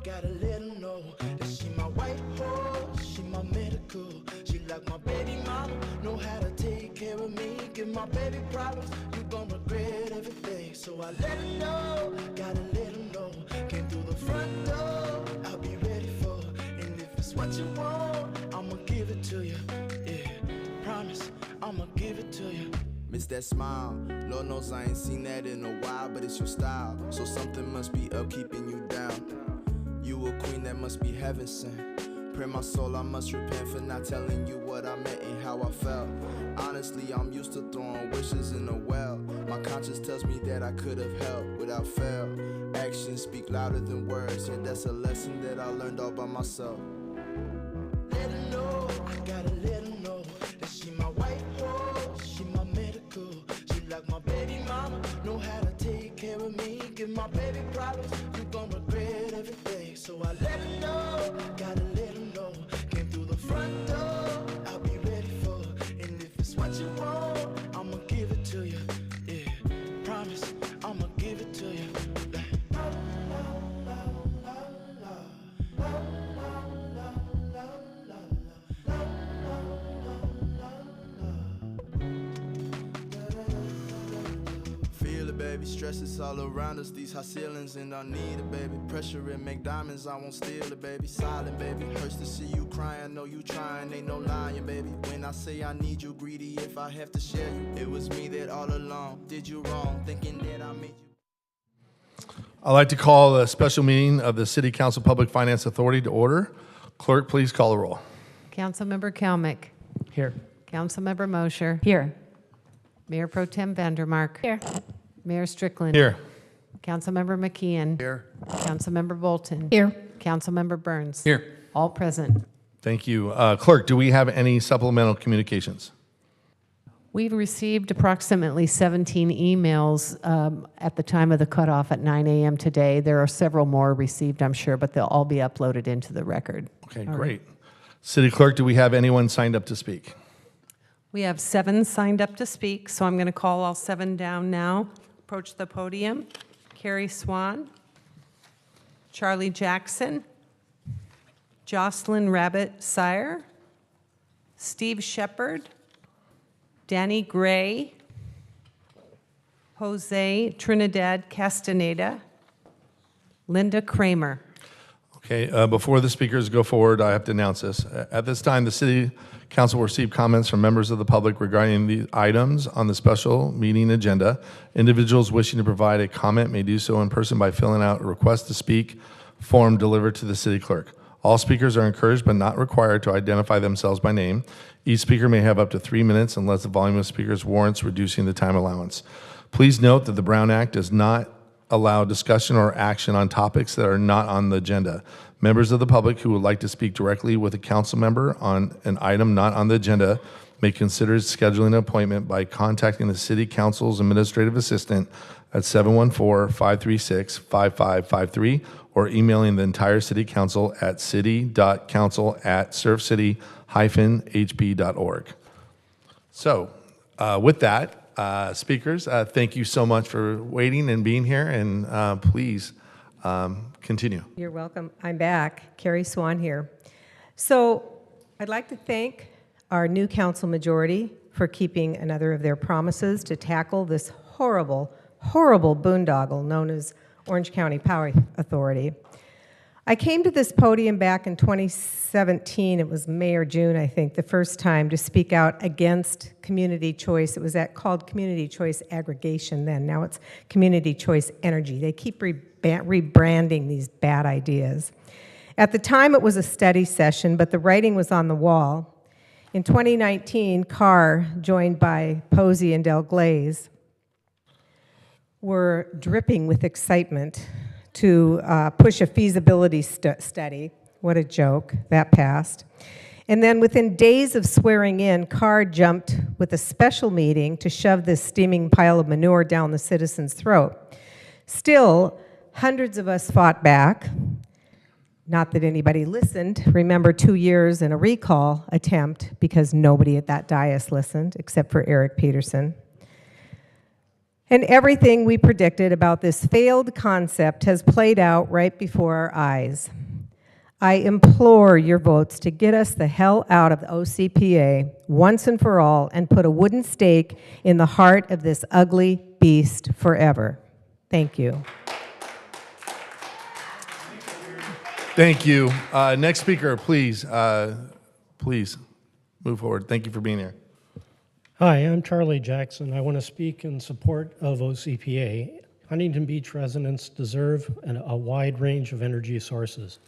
gotta let her know that she my white horse, she my medical. She like my baby mama, know how to take care of me. Give my baby problems, you gon' regret everything. So I let her know, gotta let her know. Came through the front door, I'll be ready for her. And if it's what you want, I'ma give it to you. Yeah, promise, I'ma give it to you. Miss that smile, Lord knows I ain't seen that in a while, but it's your style, so something must be up keeping you down. You a queen that must be heaven sent. Pray my soul, I must repent for not telling you what I meant and how I felt. Honestly, I'm used to throwing wishes in a well. My conscience tells me that I could have helped without fail. Actions speak louder than words, and that's a lesson that I learned all by myself. Let her know, I gotta let her know that she my white horse, she my medical. She like my baby mama, know how to take care of me. Give my baby problems, you gon' regret everything. So I let her know, gotta let her know. Came through the front door, I'll be ready for her. And if it's what you want, I'ma give it to you. Yeah, promise, I'ma give it to you. Like, la, la, la, la, la, la, la, la, la, la, Feel it, baby, stress is all around us. These high ceilings and I need it, baby. Pressure and make diamonds, I won't steal it, baby. Silent, baby, hurts to see you crying. Know you trying, ain't no lying, baby. When I say I need you, greedy if I have to share you. It was me that all along did you wrong, thinking that I made you. I'd like to call a special meeting of the City Council Public Finance Authority to order. Clerk, please call the roll. Councilmember Kalmick. Here. Councilmember Mosher. Here. Mayor Pro Tem Vandermark. Here. Mayor Strickland. Here. Councilmember McCann. Here. Councilmember Bolton. Here. Councilmember Burns. Here. All present. Thank you. Clerk, do we have any supplemental communications? We've received approximately 17 emails at the time of the cutoff at 9 a.m. today. There are several more received, I'm sure, but they'll all be uploaded into the record. Okay, All great. City Clerk, do we have anyone signed up to speak? We have 7 signed up to speak, so I'm going to call all 7 down now. Approach the podium. Carrie Swan, Charlie Jackson, Jocelyn Rabbit Sire, Steve Shepard, Danny Gray, Jose Trinidad Castaneda, Linda Kramer. Okay, before the speakers go forward, I have to announce this. At this time, the City Council will receive comments from members of the public regarding the items on the special meeting agenda. Individuals wishing to provide a comment may do so in person by filling out a request to speak form delivered to the City Clerk. All speakers are encouraged but not required to identify themselves by name. Each speaker may have up to 3 minutes unless the volume of speakers warrants reducing the time allowance. Please note that the Brown Act does not allow discussion or action on topics that are not on the agenda. Members of the public who would like to speak directly with a council member on an item not on the agenda may consider scheduling an appointment by contacting the City Council's administrative assistant at 714-536-5553 or emailing the entire City Council at city.council@surfcity-hb.org. So with that, speakers, thank you so much for waiting and being here, and please continue. You're welcome. I'm back. Carrie Swan here. So I'd like to thank our new council majority for keeping another of their promises to tackle this horrible, horrible boondoggle known as Orange County Power Authority. I came to this podium back in 2017, it was May or June, I think, the first time to speak out against community choice. It was called community choice aggregation then. Now it's community choice energy. They keep rebranding these bad ideas. At the time, it was a study session, but the writing was on the wall. In 2019, Carr, joined by Posey and Del Glaze, were dripping with excitement to push a feasibility study. What a joke. That passed. And then within days of swearing in, Carr jumped with a special meeting to shove this steaming pile of manure down the citizens' throat. Still, hundreds of us fought back. Not that anybody listened. Remember, 2 years and a recall attempt because nobody at that dais listened except for Eric Peterson. And everything we predicted about this failed concept has played out right before our eyes. I implore your votes to get us the hell out of the OCCA once and for all and put a wooden stake in the heart of this ugly beast forever. Thank you. Thank you. Next speaker, please. Please move forward. Thank you for being here. Hi, I'm Charlie Jackson. I want to speak in support of OCCA. Huntington Beach residents deserve a wide range of energy sources.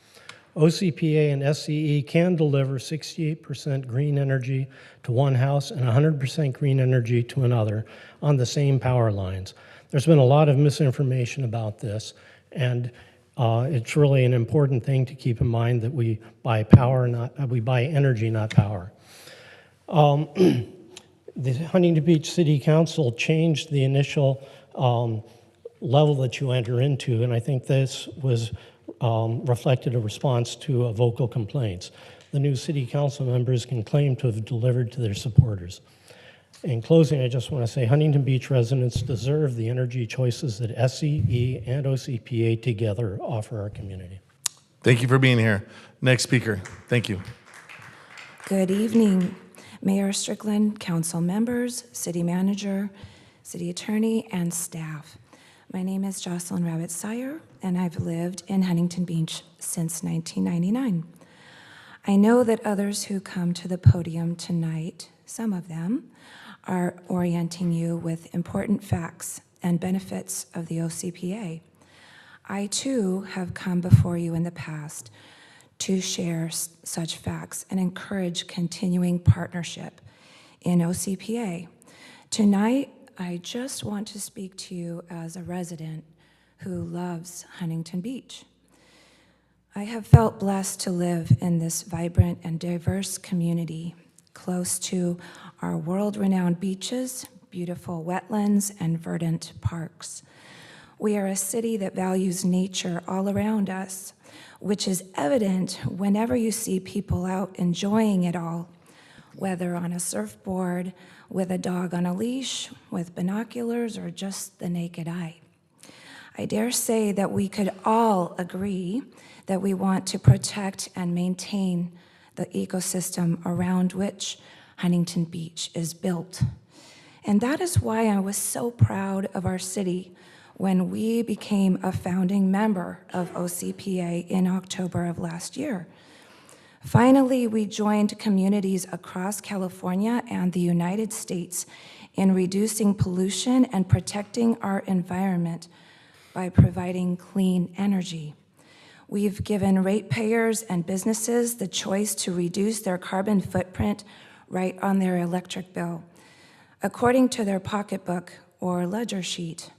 OCCA and SCE can deliver 68% green energy to one house and 100% green energy to another on the same power lines. There's been a lot of misinformation about this, and it's really an important thing to keep in mind that we buy energy, not power. The Huntington Beach City Council changed the initial level that you enter into, and I think this was reflected a response to vocal complaints. The new city council members can claim to have delivered to their supporters. In closing, I just want to say Huntington Beach residents deserve the energy choices that SCE and OCCA together offer our community. Thank you for being here. Next speaker. Thank you. Good evening, Mayor Strickland, council members, city manager, city attorney, and staff. My name is Jocelyn Rabbit-Sire, and I've lived in Huntington Beach since 1999. I know that others who come to the podium tonight, some of them, are orienting you with important facts and benefits of the OCCA. I too have come before you in the past to share such facts and encourage continuing partnership in OCCA. Tonight, I just want to speak to you as a resident who loves Huntington Beach. I have felt blessed to live in this vibrant and diverse community close to our world-renowned beaches, beautiful wetlands, and verdant parks. We are a city that values nature all around us, which is evident whenever you see people out enjoying it all, whether on a surfboard, with a dog on a leash, with binoculars, or just the naked eye. I dare say that we could all agree that we want to protect and maintain the ecosystem around which Huntington Beach is built. And that is why I was so proud of our city when we became a founding member of OCCA in October of last year. Finally, we joined communities across California and the United States in reducing pollution and protecting our environment by providing clean energy. We've given ratepayers and businesses the choice to reduce their carbon footprint right on their electric bill, according to their pocketbook or ledger sheet.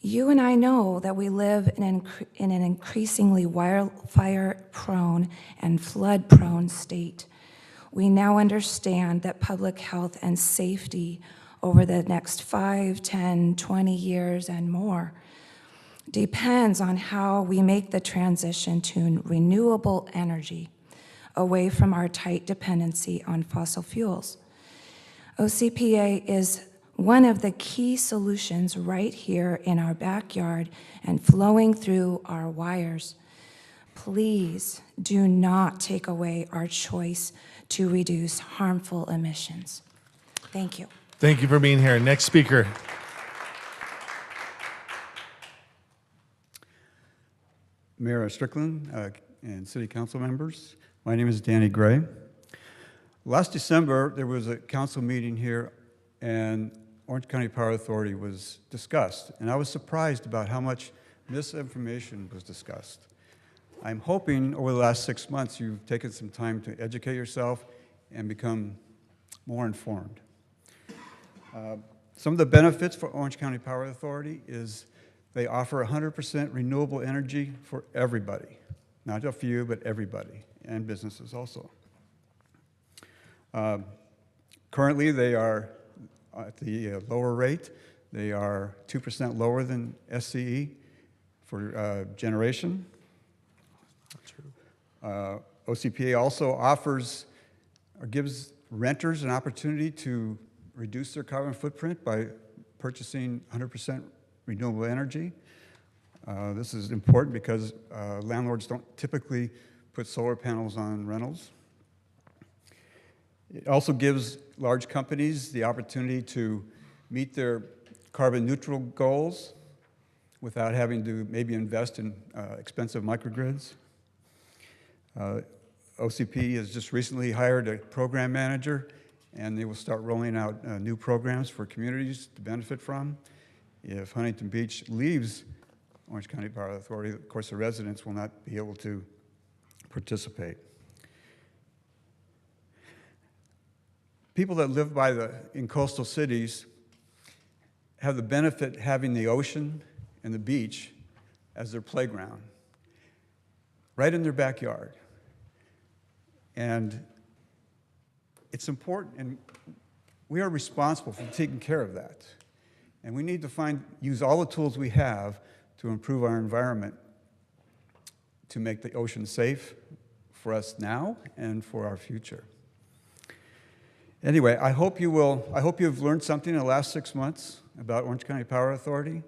You and I know that we live in an increasingly wildfire-prone and flood-prone state. We now understand that public health and safety over the next 5, 10, 20 years and more depends on how we make the transition to renewable energy away from our tight dependency on fossil fuels. OCCA is one of the key solutions right here in our backyard and flowing through our wires. Please do not take away our choice to reduce harmful emissions. Thank you. Thank you for being here. Next speaker. Mayor Strickland and City Council members, my name is Danny Gray. Last December, there was a council meeting here and Orange County Power Authority was discussed, and I was surprised about how much misinformation was discussed. I'm hoping over the last 6 months you've taken some time to educate yourself and become more informed. Some of the benefits for Orange County Power Authority is they offer 100% renewable energy for everybody, not a few, but everybody, and businesses also. Currently, they are at the lower rate. They are 2% lower than SCE for generation. OCCA also offers or gives renters an opportunity to reduce their carbon footprint by purchasing 100% renewable energy. This is important because landlords don't typically put solar panels on rentals. It also gives large companies the opportunity to meet their carbon neutral goals without having to maybe invest in expensive microgrids. OCP has just recently hired a program manager, and they will start rolling out new programs for communities to benefit from. If Huntington Beach leaves Orange County Power Authority, of course, the residents will not be able to participate. People that live in coastal cities have the benefit of having the ocean and the beach as their playground, right in their backyard. And it's important, and we are responsible for taking care of that. And we need to use all the tools we have to improve our environment to make the ocean safe for us now and for our future. Anyway, I hope you've learned something in the last 6 months about Orange County Power Authority,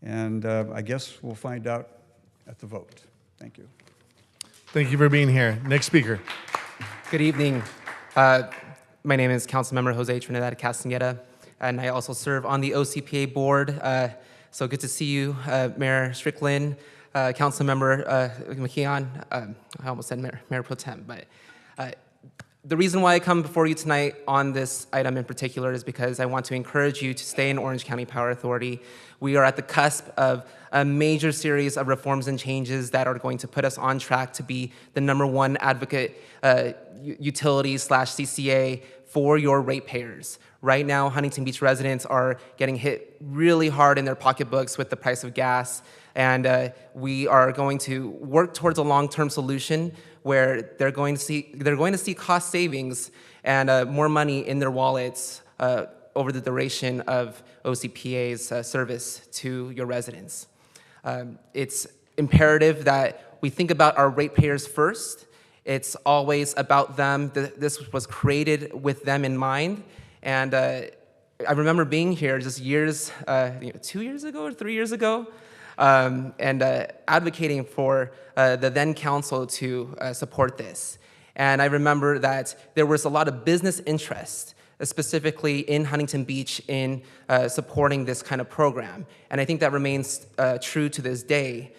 and I guess we'll find out at the vote. Thank you. Thank you for being here. Next speaker. Good evening. My name is Councilmember Jose Trinidad Castaneda, and I also serve on the OCPA board. So good to see you, Mayor Strickland, Councilmember McCann. I almost said Mayor Pro Tem, but the reason why I come before you tonight on this item in particular is because I want to encourage you to stay in Orange County Power Authority. We are at the cusp of a major series of reforms and changes that are going to put us on track to be the #1 advocate utility/CCA for your ratepayers. Right now, Huntington Beach residents are getting hit really hard in their pocketbooks with the price of gas, and we are going to work towards a long-term solution where they're going to see cost savings and more money in their wallets over the duration of OCPA's service to your residents. It's imperative that we think about our ratepayers first. It's always about them. This was created with them in mind. And I remember being here just years, 2 years ago or 3 years ago, and advocating for the then council to support this. And I remember that there was a lot of business interest, specifically in Huntington Beach, in supporting this kind of program. And I think that remains true to this day.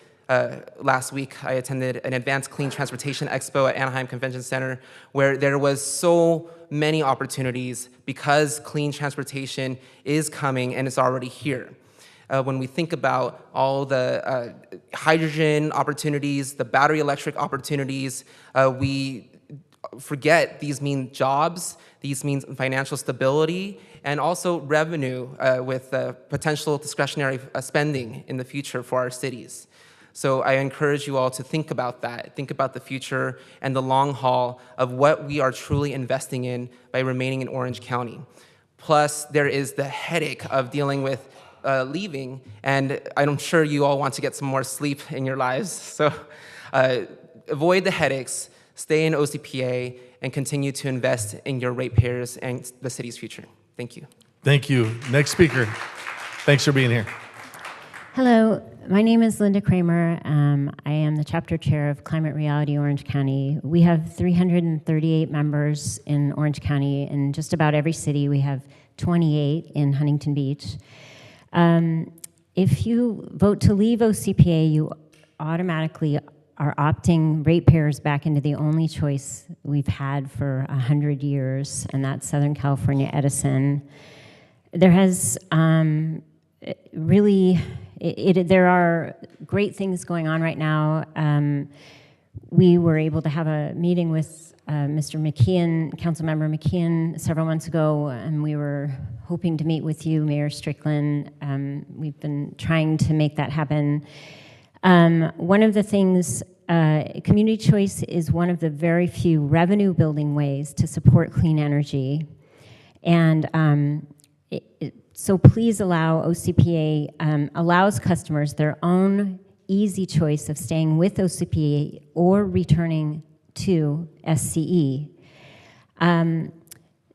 Last week, I attended an Advanced Clean Transportation Expo at Anaheim Convention Center, where there was so many opportunities because clean transportation is coming and it's already here. When we think about all the hydrogen opportunities, the battery electric opportunities, we forget these mean jobs, these mean financial stability, and also revenue with potential discretionary spending in the future for our cities. So I encourage you all to think about that, think about the future and the long haul of what we are truly investing in by remaining in Orange County. Plus, there is the headache of dealing with leaving, and I'm sure you all want to get some more sleep in your lives. So avoid the headaches, stay in OCPA, and continue to invest in your ratepayers and the city's future. Thank you. Thank you. Next speaker. Thanks for being here. Hello, my name is Linda Kramer. I am the chapter chair of Climate Reality Orange County. We have 338 members in Orange County. In just about every city, we have 28 in Huntington Beach. If you vote to leave OCPA, you automatically are opting ratepayers back into the only choice we've had for 100 years, and that's Southern California Edison. There has there are great things going on right now. We were able to have a meeting with Mr. McCann, Councilmember McCann, several months ago, and we were hoping to meet with you, Mayor Strickland. We've been trying to make that happen. One of the things, community choice is one of the very few revenue-building ways to support clean energy. And so please allow OCPA, allows customers their own easy choice of staying with OCPA or returning to SCE.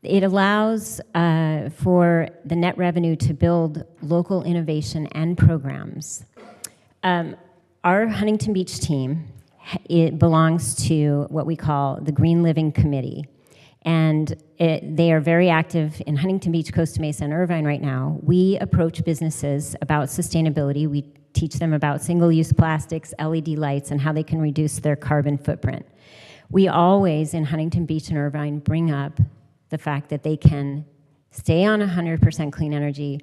It allows for the net revenue to build local innovation and programs. Our Huntington Beach team, it belongs to what we call the Green Living Committee. And they are very active in Huntington Beach, Costa Mesa, and Irvine right now. We approach businesses about sustainability. We teach them about single-use plastics, LED lights, and how they can reduce their carbon footprint. We always, in Huntington Beach and Irvine, bring up the fact that they can stay on 100% clean energy.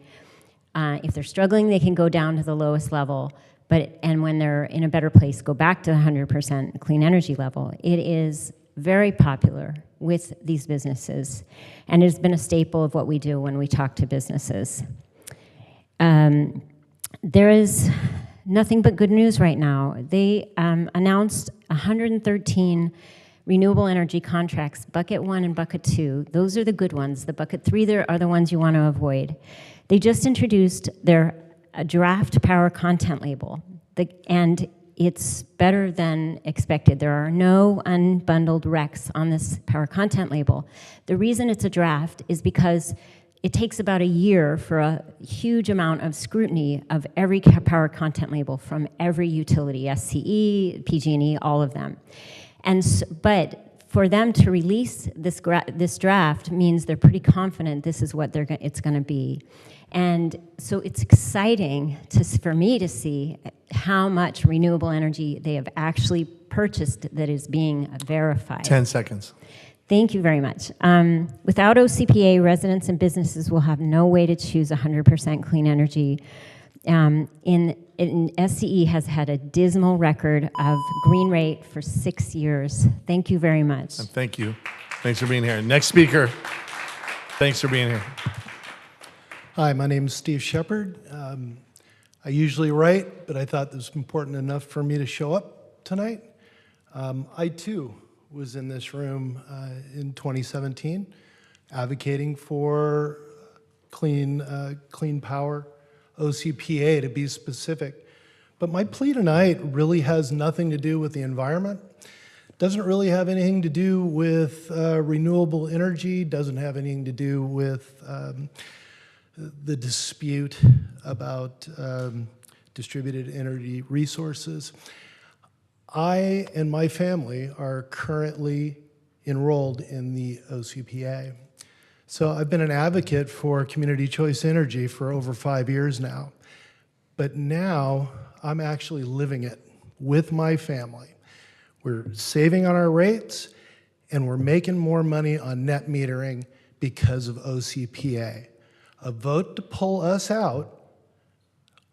If they're struggling, they can go down to the lowest level, and when they're in a better place, go back to the 100% clean energy level. It is very popular with these businesses, and it has been a staple of what we do when we talk to businesses. There is nothing but good news right now. They announced 113 renewable energy contracts, bucket 1 and bucket 2. Those are the good ones. The bucket 3 are the ones you want to avoid. They just introduced their draft power content label, and it's better than expected. There are no unbundled RECs on this power content label. The reason it's a draft is because it takes about a year for a huge amount of scrutiny of every power content label from every utility, SCE, PG&E, all of them. But for them to release this draft means they're pretty confident this is what it's going to be. And so it's exciting for me to see how much renewable energy they have actually purchased that is being verified. 10 seconds. Thank you very much. Without OCCA, residents and businesses will have no way to choose 100% clean energy. SCE has had a dismal record of green rate for 6 years. Thank you very much. And thank you. Thanks for being here. Next speaker. Thanks for being here. Hi, my name is Steve Shepard. I usually write, but I thought this was important enough for me to show up tonight. I too was in this room in 2017 advocating for clean power, OCCA to be specific. But my plea tonight really has nothing to do with the environment. Doesn't really have anything to do with renewable energy, doesn't have anything to do with the dispute about distributed energy resources. I and my family are currently enrolled in the OCCA. So I've been an advocate for community choice energy for over 5 years now. But now I'm actually living it with my family. We're saving on our rates and we're making more money on net metering because of OCCA. A vote to pull us out,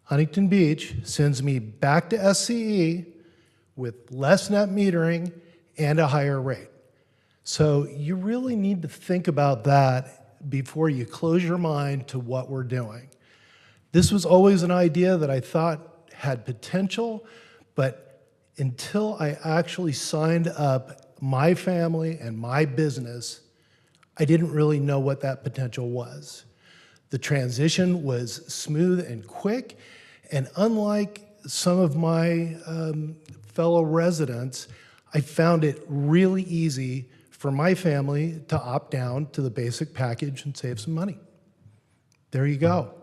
Huntington Beach sends me back to SCE with less net metering and a higher rate. So you really need to think about that before you close your mind to what we're doing. This was always an idea that I thought had potential, but until I actually signed up my family and my business, I didn't really know what that potential was. The transition was smooth and quick, and unlike some of my fellow residents, I found it really easy for my family to opt down to the basic package and save some money. There you go.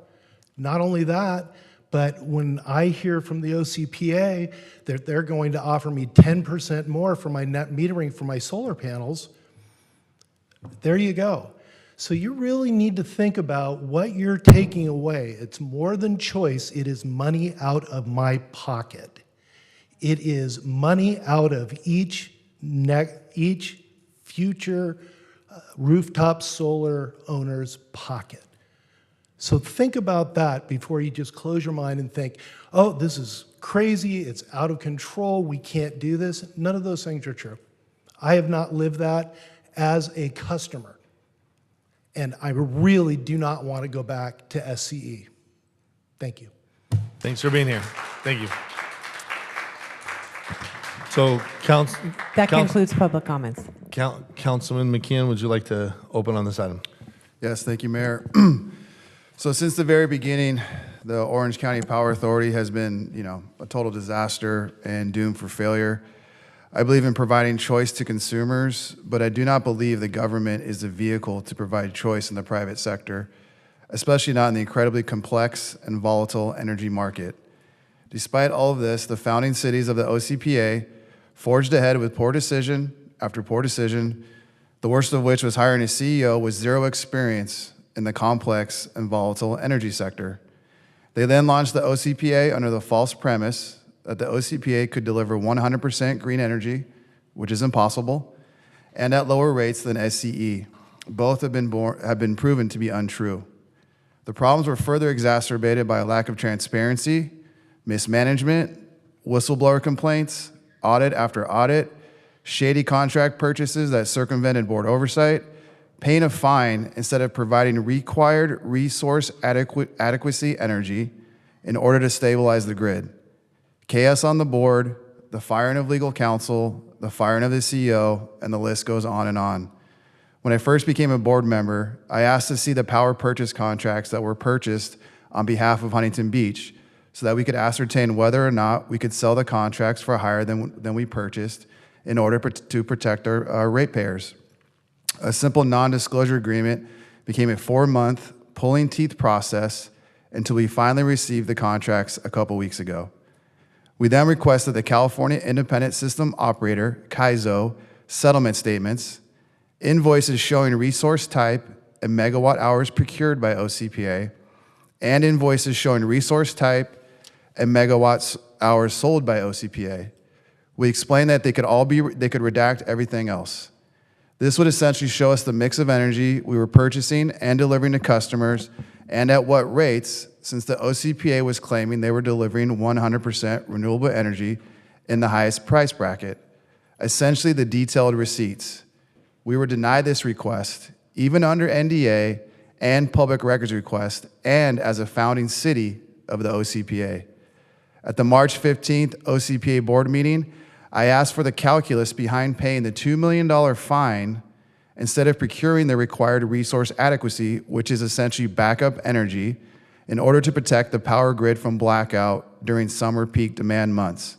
Not only that, but when I hear from the OCCA that they're going to offer me 10% more for my net metering for my solar panels, there you go. So you really need to think about what you're taking away. It's more than choice, it is money out of my pocket. It is money out of each future rooftop solar owner's pocket. So think about that before you just close your mind and think, oh, this is crazy, it's out of control, we can't do this. None of those things are true. I have not lived that as a customer. And I really do not want to go back to SCE. Thank you. Thanks for being here. Thank you. So, that concludes public comments. Councilman McCann, would you like to open on this item? Yes, thank you, Mayor. So since the very beginning, the Orange County Power Authority has been, a total disaster and doomed for failure. I believe in providing choice to consumers, but I do not believe the government is the vehicle to provide choice in the private sector, especially not in the incredibly complex and volatile energy market. Despite all of this, the founding cities of the OCPA forged ahead with poor decision after poor decision, the worst of which was hiring a CEO with zero experience in the complex and volatile energy sector. They then launched the OCPA under the false premise that the OCPA could deliver 100% green energy, which is impossible, and at lower rates than SCE. Both have been proven to be untrue. The problems were further exacerbated by a lack of transparency, mismanagement, whistleblower complaints, audit after audit, shady contract purchases that circumvented board oversight, paying a fine instead of providing required resource adequacy energy in order to stabilize the grid. Chaos on the board, the firing of legal counsel, the firing of the CEO, and the list goes on and on. When I first became a board member, I asked to see the power purchase contracts that were purchased on behalf of Huntington Beach so that we could ascertain whether or not we could sell the contracts for higher than we purchased in order to protect our ratepayers. A simple non-disclosure agreement became a 4-month pulling teeth process until we finally received the contracts a couple weeks ago. We then requested the California Independent System Operator, CAISO, settlement statements, invoices showing resource type and megawatt hours procured by OCPA, and invoices showing resource type and megawatt hours sold by OCPA. We explained that they could redact everything else. This would essentially show us the mix of energy we were purchasing and delivering to customers, and at what rates, since the OCPA was claiming they were delivering 100% renewable energy in the highest price bracket. Essentially the detailed receipts. We were denied this request, even under NDA and public records request, and as a founding city of the OCPA. At the March 15th OCPA board meeting, I asked for the calculus behind paying the $2 million fine instead of procuring the required resource adequacy, which is essentially backup energy, in order to protect the power grid from blackout during summer peak demand months.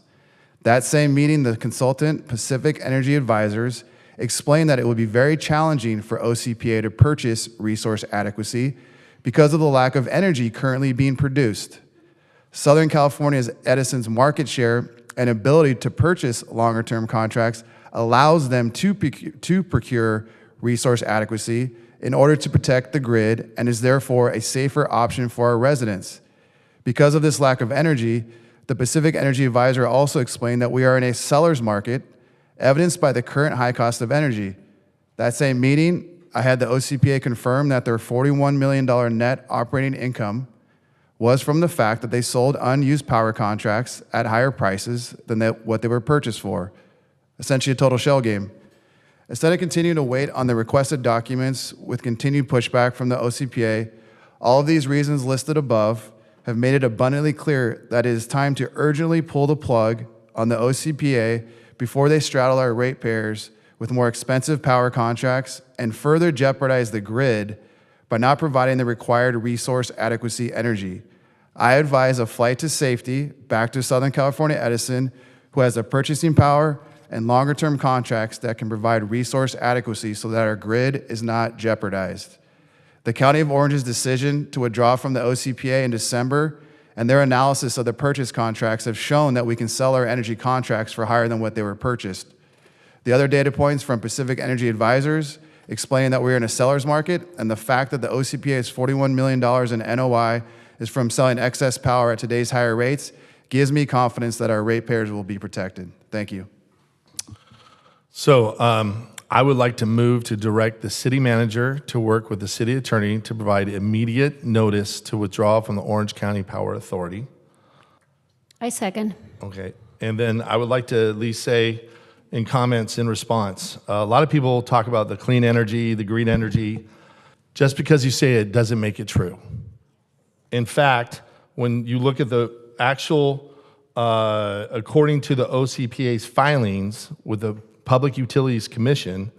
That same meeting, the consultant, Pacific Energy Advisors, explained that it would be very challenging for OCPA to purchase resource adequacy because of the lack of energy currently being produced. Southern California's Edison's market share and ability to purchase longer-term contracts allows them to procure resource adequacy in order to protect the grid and is therefore a safer option for our residents. Because of this lack of energy, the Pacific Energy Advisor also explained that we are in a seller's market, evidenced by the current high cost of energy. That same meeting, I had the OCPA confirm that their $41 million net operating income was from the fact that they sold unused power contracts at higher prices than what they were purchased for. Essentially a total shell game. Instead of continuing to wait on the requested documents with continued pushback from the OCPA, all of these reasons listed above have made it abundantly clear that it is time to urgently pull the plug on the OCPA before they straddle our ratepayers with more expensive power contracts and further jeopardize the grid by not providing the required resource adequacy energy. I advise a flight to safety back to Southern California Edison, who has the purchasing power and longer-term contracts that can provide resource adequacy so that our grid is not jeopardized. The County of Orange's decision to withdraw from the OCPA in December and their analysis of the purchase contracts have shown that we can sell our energy contracts for higher than what they were purchased. The other data points from Pacific Energy Advisors explaining that we're in a seller's market, and the fact that the OCPA's $41 million in NOI is from selling excess power at today's higher rates gives me confidence that our ratepayers will be protected. Thank you. So I would like to move to direct the city manager to work with the city attorney to provide immediate notice to withdraw from the Orange County Power Authority. I second. Okay. And then I would like to at least say in comments in response, a lot of people talk about the clean energy, the green energy. Just because you say it doesn't make it true. In fact, when you look at the actual, according to the OCPA's filings with the Public Utilities Commission,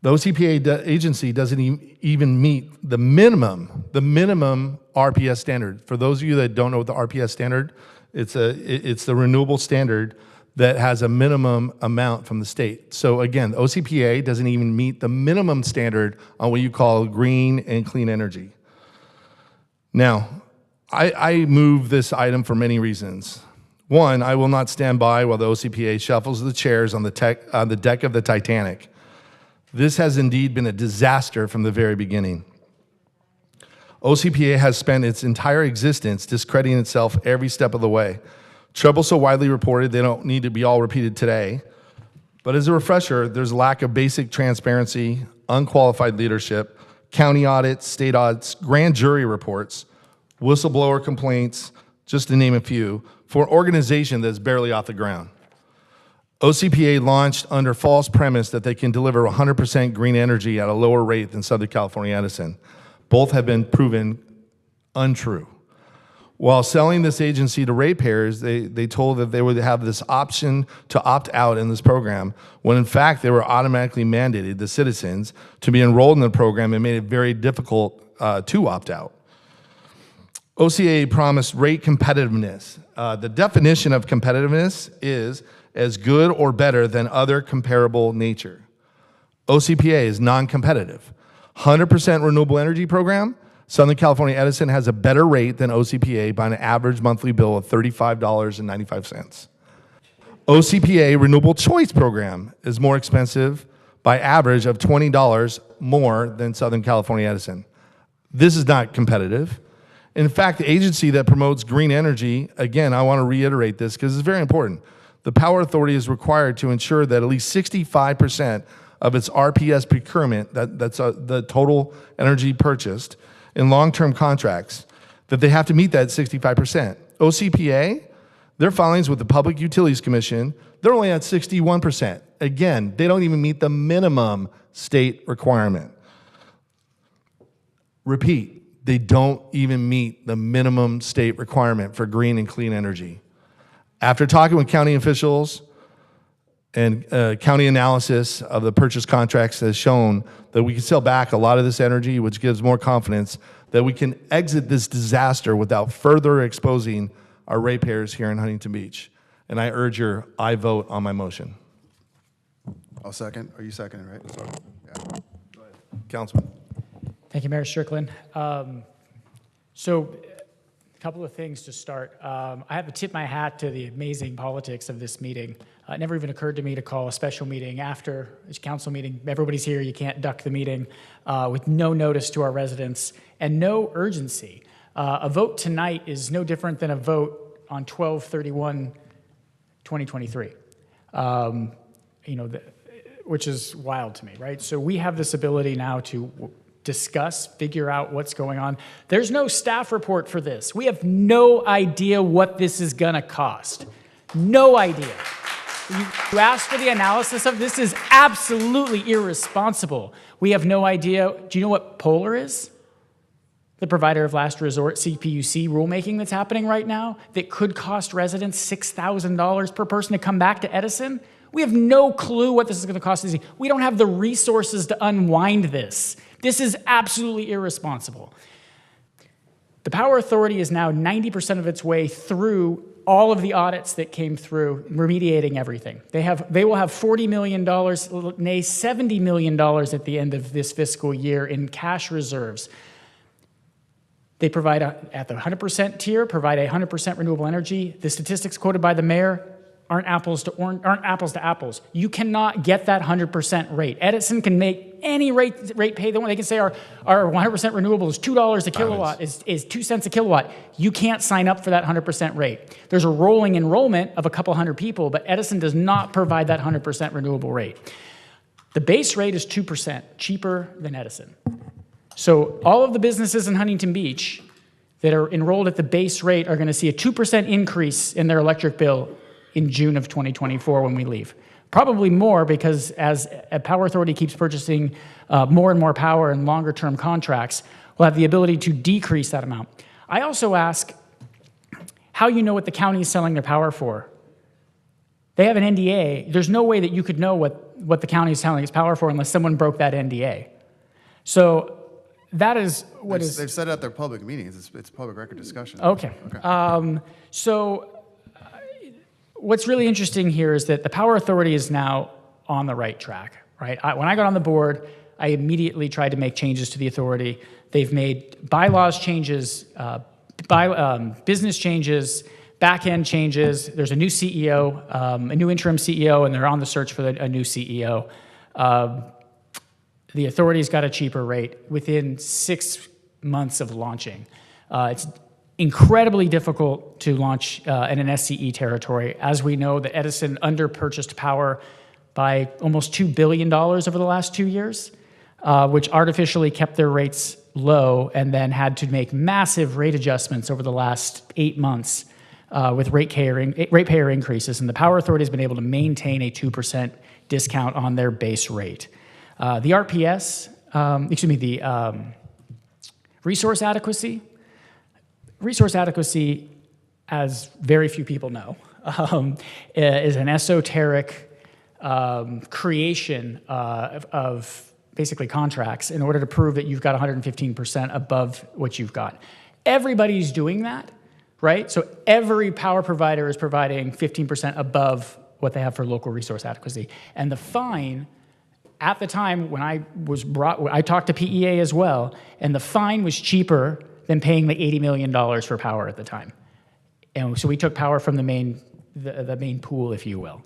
the OCPA agency doesn't even meet the minimum RPS standard. For those of you that don't know what the RPS standard, it's the renewable standard that has a minimum amount from the state. So again, the OCPA doesn't even meet the minimum standard on what you call green and clean energy. Now, I move this item for many reasons. One, I will not stand by while the OCPA shuffles the chairs on the deck of the Titanic. This has indeed been a disaster from the very beginning. OCPA has spent its entire existence discrediting itself every step of the way. Trouble so widely reported, they don't need to be all repeated today. But as a refresher, there's a lack of basic transparency, unqualified leadership, county audits, state audits, grand jury reports, whistleblower complaints, just to name a few, for an organization that's barely off the ground. OCPA launched under false premise that they can deliver 100% green energy at a lower rate than Southern California Edison. Both have been proven untrue. While selling this agency to ratepayers, they told that they would have this option to opt out in this program, when in fact they were automatically mandated, the citizens, to be enrolled in the program and made it very difficult to opt out. OCCA promised rate competitiveness. The definition of competitiveness is as good or better than other comparable nature. OCPA is non-competitive. 100% renewable energy program, Southern California Edison has a better rate than OCPA by an average monthly bill of $35.95. OCPA Renewable Choice Program is more expensive by average of $20 more than Southern California Edison. This is not competitive. In fact, the agency that promotes green energy, again, I want to reiterate this because it's very important. The Power Authority is required to ensure that at least 65% of its RPS procurement, that's the total energy purchased, in long-term contracts, that they have to meet that 65%. OCPA, their filings with the Public Utilities Commission, they're only at 61%. Again, they don't even meet the minimum state requirement. Repeat, they don't even meet the minimum state requirement for green and clean energy. After talking with county officials and county analysis of the purchase contracts has shown that we can sell back a lot of this energy, which gives more confidence that we can exit this disaster without further exposing our ratepayers here in Huntington Beach. And I urge your aye vote on my motion. I'll second. Are you seconding, right? Yeah. Go ahead. Councilman. Thank you, Mayor Strickland. So a couple of things to start. I have to tip my hat to the amazing politics of this meeting. It never even occurred to me to call a special meeting after a council meeting. Everybody's here, you can't duck the meeting, with no notice to our residents and no urgency. A vote tonight is no different than a vote on 12/31/2023, which is wild to me, right? So we have this ability now to discuss, figure out what's going on. There's no staff report for this. We have no idea what this is gonna cost. No idea. You asked for the analysis of this is absolutely irresponsible. We have no idea. Do you know what Polar is? The provider of last resort CPUC rulemaking that's happening right now that could cost residents $6,000 per person to come back to Edison. We have no clue what this is going to cost. We don't have the resources to unwind this. This is absolutely irresponsible. The Power Authority is now 90% of its way through all of the audits that came through, remediating everything. They will have $40 million, nay, $70 million at the end of this fiscal year in cash reserves. They provide, at the 100% tier, provide 100% renewable energy. The statistics quoted by the mayor aren't apples to apples. You cannot get that 100% rate. Edison can make any rate pay they want. They can say our 100% renewable is $2 a kilowatt, is 2 cents a kilowatt. You can't sign up for that 100% rate. There's a rolling enrollment of a couple hundred people, but Edison does not provide that 100% renewable rate. The base rate is 2%, cheaper than Edison. So all of the businesses in Huntington Beach that are enrolled at the base rate are going to see a 2% increase in their electric bill in June of 2024 when we leave. Probably more, because as a Power Authority keeps purchasing more and more power in longer term contracts, we'll have the ability to decrease that amount. I also ask how you know what the county is selling their power for. They have an NDA. There's no way that you could know what the county is selling its power for unless someone broke that NDA. So that is what is... They've said it at their public meetings. It's public record discussion. Okay. So what's really interesting here is that the Power Authority is now on the right track, right? When I got on the board, I immediately tried to make changes to the authority. They've made bylaws changes, business changes, back-end changes. There's a new CEO, a new interim CEO, and they're on the search for a new CEO. The authority's got a cheaper rate within 6 months of launching. It's incredibly difficult to launch in an SCE territory. As we know, that Edison underpurchased power by almost $2 billion over the last 2 years, which artificially kept their rates low and then had to make massive rate adjustments over the last 8 months with ratepayer increases. And the Power Authority has been able to maintain a 2% discount on their base rate. The RPS, the resource adequacy. Resource adequacy, as very few people know, is an esoteric creation of basically contracts in order to prove that you've got 115% above what you've got. Everybody's doing that, right? So every power provider is providing 15% above what they have for local resource adequacy. And the fine, at the time when I talked to PEA as well, and the fine was cheaper than paying the $80 million for power at the time. And so we took power from the main pool, if you will.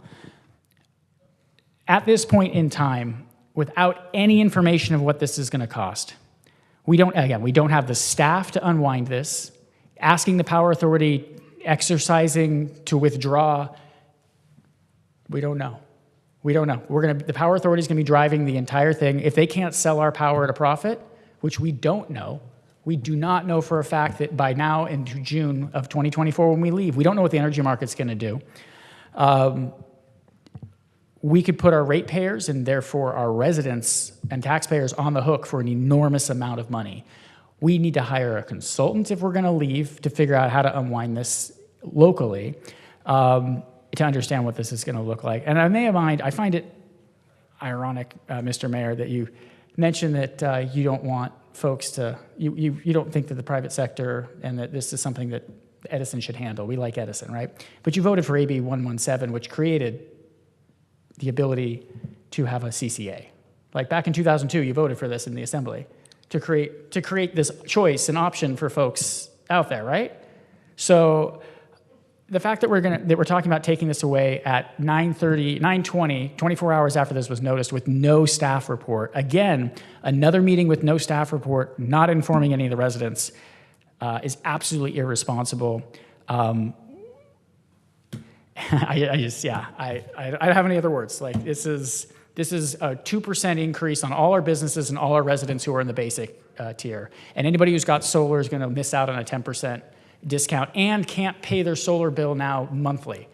At this point in time, without any information of what this is going to cost, we don't have the staff to unwind this. Asking the Power Authority, exercising to withdraw, we don't know. We don't know. The Power Authority is going to be driving the entire thing. If they can't sell our power at a profit, which we don't know, we do not know for a fact that by now into June of 2024 when we leave, we don't know what the energy market's going to do. We could put our ratepayers and therefore our residents and taxpayers on the hook for an enormous amount of money. We need to hire a consultant if we're going to leave to figure out how to unwind this locally to understand what this is going to look like. And I find it ironic, Mr. Mayor, that you mentioned that you don't want folks to, you don't think that the private sector and that this is something that Edison should handle. We like Edison, right? But you voted for AB 117, which created the ability to have a CCA. Like back in 2002, you voted for this in the Assembly to create this choice and option for folks out there, right? So the fact that we're talking about taking this away at 9:20, 24 hours after this was noticed with no staff report, again, another meeting with no staff report, not informing any of the residents, is absolutely irresponsible. I don't have any other words. Like this is a 2% increase on all our businesses and all our residents who are in the basic tier. And anybody who's got solar is going to miss out on a 10% discount and can't pay their solar bill now monthly.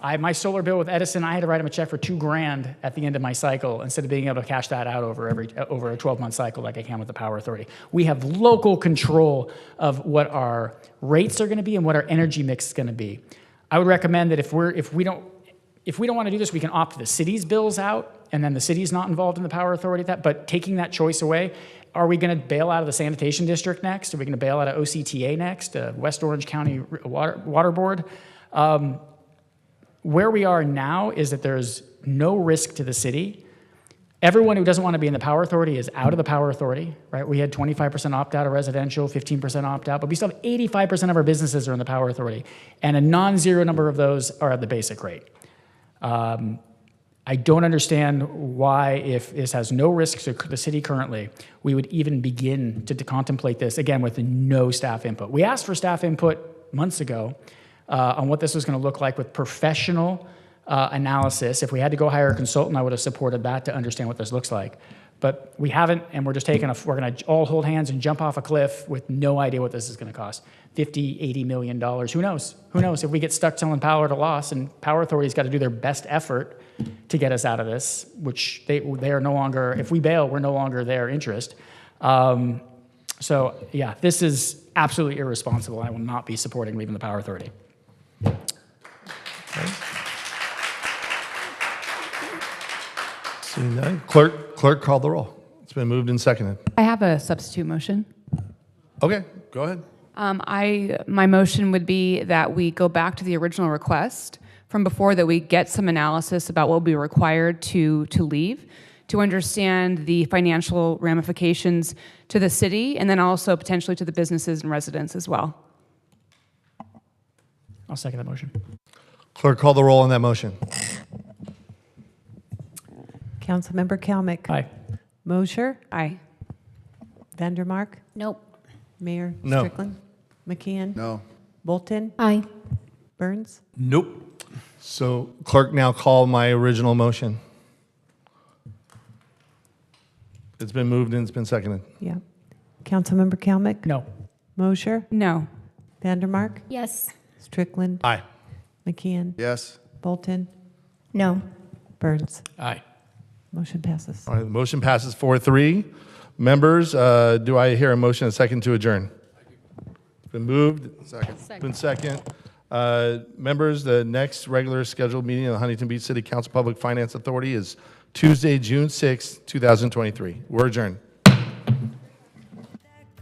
My solar bill with Edison, I had to write them a check for $2,000 at the end of my cycle instead of being able to cash that out over a 12-month cycle like I can with the Power Authority. We have local control of what our rates are going to be and what our energy mix is going to be. I would recommend that if we don't want to do this, we can opt the city's bills out, and then the city's not involved in the Power Authority. But taking that choice away, are we going to bail out of the sanitation district next? Are we going to bail out of OCCA next? West Orange County Water Board. Where we are now is that there's no risk to the city. Everyone who doesn't want to be in the Power Authority is out of the Power Authority, right? We had 25% opt-out of residential, 15% opt-out, but we still have 85% of our businesses are in the Power Authority, and a non-zero number of those are at the basic rate. I don't understand why, if this has no risk to the city currently, we would even begin to contemplate this, again, with no staff input. We asked for staff input months ago on what this was going to look like with professional analysis. If we had to go hire a consultant, I would have supported that to understand what this looks like. But we haven't, and we're just we're going to all hold hands and jump off a cliff with no idea what this is going to cost. $50, $80 million. Who knows? Who knows? If we get stuck selling power at a loss, and Power Authority's got to do their best effort to get us out of this, which they are no longer, if we bail, we're no longer their interest. So yeah, this is absolutely irresponsible. I will not be supporting leaving the Power Authority. Okay. Seeing none, clerk call the roll. It's been moved and seconded. I have a substitute motion. Okay, go ahead. My motion would be that we go back to the original request from before that we get some analysis about what will be required to leave, to understand the financial ramifications to the city, and then also potentially to the businesses and residents as well. I'll second that motion. Clerk, call the roll on that motion. Councilmember Kalmick. Aye. Mosher. Aye. Vandermark. Nope. Mayor No. Strickland. McCann. No. Bolton. Aye. Burns. Nope. So clerk, now call my original motion. It's been moved and it's been seconded. Yeah. Councilmember Kalmick. No. Mosher. No. Vandermark. Yes. Strickland. Aye. McCann. Yes. Bolton. No. Burns. Aye. Motion passes. All right, the motion passes 4-3. Members, do I hear a motion and a second to adjourn? It's been moved. Second. Been second. Members, the next regular scheduled meeting of the Huntington Beach City Council Public Finance Authority is Tuesday, June 6, 2023. We're adjourned.